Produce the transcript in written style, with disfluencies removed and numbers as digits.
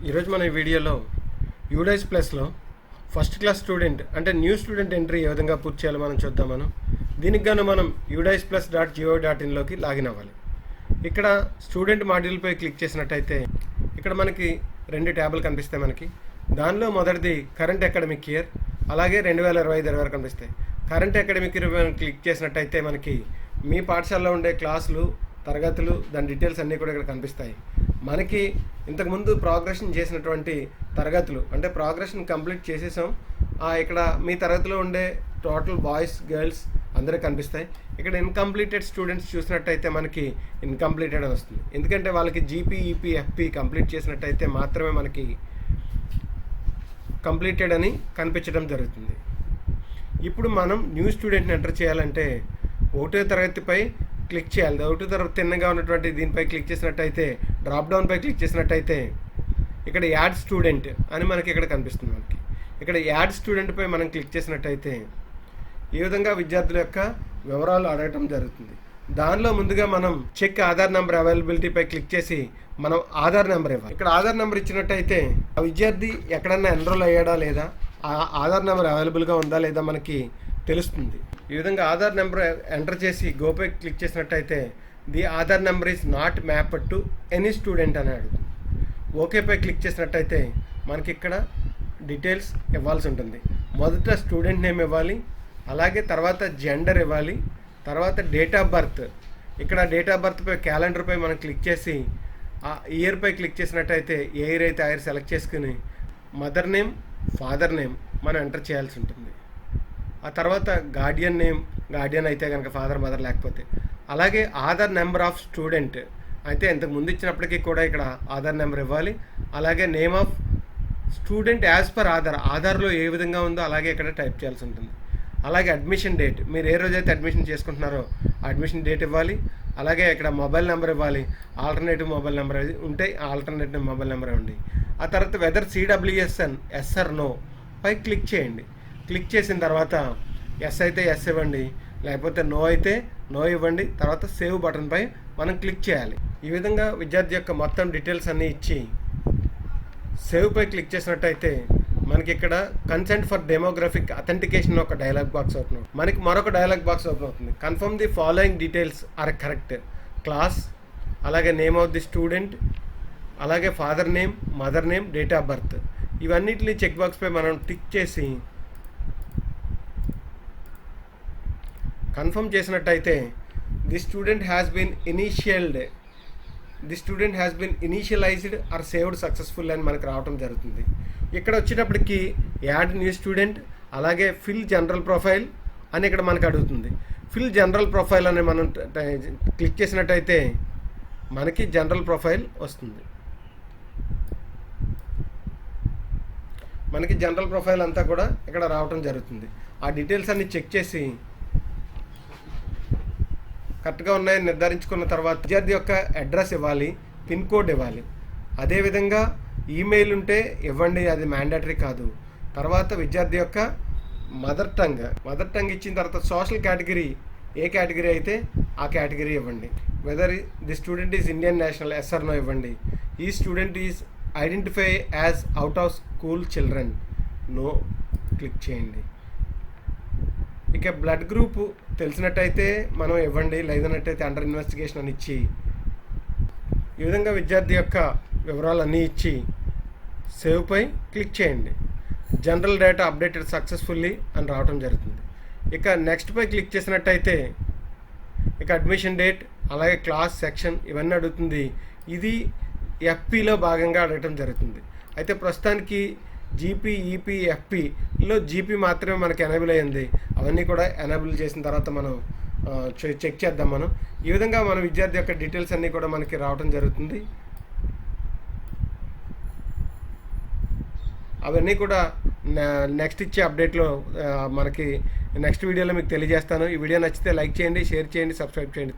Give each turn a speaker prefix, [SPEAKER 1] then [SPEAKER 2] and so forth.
[SPEAKER 1] ఈరోజు మన ఈ వీడియోలో యూడైస్ ప్లస్లో ఫస్ట్ క్లాస్ స్టూడెంట్ అంటే న్యూ స్టూడెంట్ ఎంట్రీ ఏ విధంగా పూర్తి చేయాలో మనం చూద్దాం. దీనికి గాను మనం udaisplusgov.in లాగిన్ అవ్వాలి. ఇక్కడ స్టూడెంట్ మాడ్యూల్పై క్లిక్ చేసినట్టయితే ఇక్కడ మనకి 2 ట్యాబ్లు కనిపిస్తాయి. దానిలో మొదటిది కరెంట్ అకాడమిక్ ఇయర్, అలాగే 2025 వరకు కనిపిస్తాయి. కరెంట్ అకాడమిక్ ఇయర్ క్లిక్ చేసినట్టయితే మనకి మీ పాఠశాలలో ఉండే క్లాసులు, తరగతులు, దాని డీటెయిల్స్ అన్నీ కూడా ఇక్కడ కనిపిస్తాయి. మనకి ఇంతకుముందు ప్రోగ్రెషన్ చేసినటువంటి తరగతులు అంటే ప్రోగ్రెషన్ కంప్లీట్ చేసేసాం. ఇక్కడ మీ తరగతిలో ఉండే టోటల్ బాయ్స్, గర్ల్స్ అందరూ కనిపిస్తాయి. ఇక్కడ ఇన్కంప్లీటెడ్ స్టూడెంట్స్ చూసినట్టయితే మనకి ఇన్కంప్లీటెడ్ అని వస్తుంది. ఎందుకంటే వాళ్ళకి జీపీ, ఈపీ, ఎఫ్పీ కంప్లీట్ చేసినట్టయితే మాత్రమే మనకి కంప్లీటెడ్ అని కనిపించడం జరుగుతుంది. ఇప్పుడు మనం న్యూ స్టూడెంట్ని ఎంటర్ చేయాలంటే 1వ తరగతిపై క్లిక్ చేయాలి. 1వ తరగతి తిన్నగా ఉన్నటువంటి దీనిపై క్లిక్ చేసినట్టయితే, డ్రాప్ డౌన్పై క్లిక్ చేసినట్టయితే ఇక్కడ యాడ్ స్టూడెంట్ అని మనకి ఇక్కడ కనిపిస్తుంది. ఇక్కడ యాడ్ స్టూడెంట్పై మనం క్లిక్ చేసినట్టయితే ఈ విధంగా విద్యార్థుల యొక్క వివరాలు అడగటం జరుగుతుంది. దానిలో ముందుగా మనం చెక్ ఆధార్ నెంబర్ అవైలబిలిటీపై క్లిక్ చేసి మనం ఆధార్ నెంబర్ ఇవ్వాలి. ఇక్కడ ఆధార్ నెంబర్ ఇచ్చినట్టయితే ఆ విద్యార్థి ఎక్కడన్నా ఎన్రోల్ అయ్యాడా లేదా, ఆ ఆధార్ నెంబర్ అవైలబుల్గా ఉందా లేదా మనకి తెలుస్తుంది. ఈ విధంగా ఆధార్ నెంబర్ ఎంటర్ చేసి గోపై క్లిక్ చేసినట్టయితే the Aadhaar number is not mapped to any student అని అడుగుతుంది. ఓకేపై క్లిక్ చేసినట్టయితే మనకి ఇక్కడ డీటెయిల్స్ ఇవ్వాల్సి ఉంటుంది. మొదట స్టూడెంట్ నేమ్ ఇవ్వాలి, అలాగే తర్వాత జెండర్ ఇవ్వాలి, తర్వాత డేట్ ఆఫ్ బర్త్. ఇక్కడ డేట్ ఆఫ్ బర్త్పై క్యాలెండర్పై మనం క్లిక్ చేసి ఆ ఇయర్పై క్లిక్ చేసినట్టయితే ఏ ఇయర్ అయితే ఆ ఇయర్ సెలెక్ట్ చేసుకుని మదర్ నేమ్, ఫాదర్ నేమ్ మనం ఎంటర్ చేయాల్సి ఉంటుంది. ఆ తర్వాత గార్డియన్ నేమ్, గార్డియన్ అయితే కనుక ఫాదర్, మదర్ లేకపోతే, అలాగే ఆధార్ నెంబర్ ఆఫ్ స్టూడెంట్ అయితే ఇంతకు ముందు ఇచ్చినప్పటికీ కూడా ఇక్కడ ఆధార్ నెంబర్ ఇవ్వాలి. అలాగే name of student as per ఆధార్లో ఏ విధంగా ఉందో అలాగే ఇక్కడ టైప్ చేయాల్సి ఉంటుంది. అలాగే అడ్మిషన్ డేట్, మీరు ఏ రోజైతే అడ్మిషన్ చేసుకుంటున్నారో అడ్మిషన్ డేట్ ఇవ్వాలి. అలాగే ఇక్కడ మొబైల్ నెంబర్ ఇవ్వాలి. ఆల్టర్నేటివ్ మొబైల్ నెంబర్ ఉంటే ఆల్టర్నేటివ్ మొబైల్ నెంబర్ ఇవ్వండి. ఆ తర్వాత whether CWSN yes or no పై క్లిక్ చేయండి. క్లిక్ చేసిన తర్వాత ఎస్ అయితే ఎస్ ఇవ్వండి, లేకపోతే నో అయితే నో ఇవ్వండి. తర్వాత సేవ్ బటన్పై మనం క్లిక్ చేయాలి. ఈ విధంగా విద్యార్థి యొక్క మొత్తం డీటెయిల్స్ అన్నీ ఇచ్చి సేవ్పై క్లిక్ చేసినట్టయితే మనకి ఇక్కడ కన్సెంట్ ఫర్ డెమోగ్రఫిక్ అథెంటికేషన్ ఒక డైలాగ్ బాక్స్ ఓపెన్ అవుతుంది. మనకి మరొక డైలాగ్ బాక్స్ ఓపెన్ అవుతుంది. Confirm the following details are correct. Class, అలాగే నేమ్ ఆఫ్ ది స్టూడెంట్, అలాగే father name, mother name, date of birth, ఇవన్నిటిని చెక్ బాక్స్పై మనం టిక్ చేసి కన్ఫర్మ్ చేసినట్టయితే the student has been initialized or saved successful అని మనకు రావడం జరుగుతుంది. ఇక్కడ వచ్చేటప్పటికి యాడ్ న్యూ స్టూడెంట్, అలాగే ఫిల్ జనరల్ ప్రొఫైల్ అని ఇక్కడ మనకు అడుగుతుంది. ఫిల్ జనరల్ ప్రొఫైల్ అని మనం క్లిక్ చేసినట్టయితే మనకి జనరల్ ప్రొఫైల్ వస్తుంది. మనకి జనరల్ ప్రొఫైల్ అంతా కూడా ఇక్కడ రావడం జరుగుతుంది. ఆ డీటెయిల్స్ అన్ని చెక్ చేసి కరెక్ట్గా ఉన్నాయని నిర్ధారించుకున్న తర్వాత విద్యార్థి యొక్క అడ్రస్ ఇవ్వాలి, పిన్ కోడ్ ఇవ్వాలి. అదేవిధంగా ఈమెయిల్ ఉంటే ఇవ్వండి, అది మ్యాండేటరీ కాదు. తర్వాత విద్యార్థి యొక్క మదర్ టంగ్ ఇచ్చిన తర్వాత సోషల్ కేటగిరీ, ఏ కేటగిరీ అయితే ఆ కేటగిరీ ఇవ్వండి. Whether the student is Indian national yes or no ఇవ్వండి. ఈ student is identify as out of school children, no click చేయండి. ఇక బ్లడ్ గ్రూప్ తెలిసినట్టయితే మనం ఇవ్వండి, లేదన్నట్టయితే అండర్ ఇన్వెస్టిగేషన్ అని ఇచ్చి ఈ విధంగా విద్యార్థి యొక్క వివరాలన్నీ ఇచ్చి సేవ్పై క్లిక్ చేయండి. జనరల్ డేటా అప్డేటెడ్ సక్సెస్ఫుల్లీ అని రావడం జరుగుతుంది. ఇక నెక్స్ట్పై క్లిక్ చేసినట్టయితే ఇక అడ్మిషన్ డేట్, అలాగే క్లాస్, సెక్షన్ ఇవన్నీ అడుగుతుంది. ఇది ఎఫ్పీలో భాగంగా అడగటం జరుగుతుంది. అయితే ప్రస్తుతానికి జీపీ, ఈపీ, ఎఫ్పీలో జీపీ మాత్రమే మనకి ఎనేబుల్ అయ్యింది. అవన్నీ కూడా ఎనేబుల్ చేసిన తర్వాత మనం చెక్ చేద్దాం. ఈ విధంగా మన విద్యార్థి యొక్క డీటెయిల్స్ అన్నీ కూడా మనకి రావడం జరుగుతుంది. అవన్నీ కూడా నెక్స్ట్ ఇచ్చే అప్డేట్లో మనకి నెక్స్ట్ వీడియోలో మీకు తెలియజేస్తాను. ఈ వీడియో నచ్చితే లైక్ చేయండి, షేర్ చేయండి, సబ్స్క్రైబ్ చేయండి.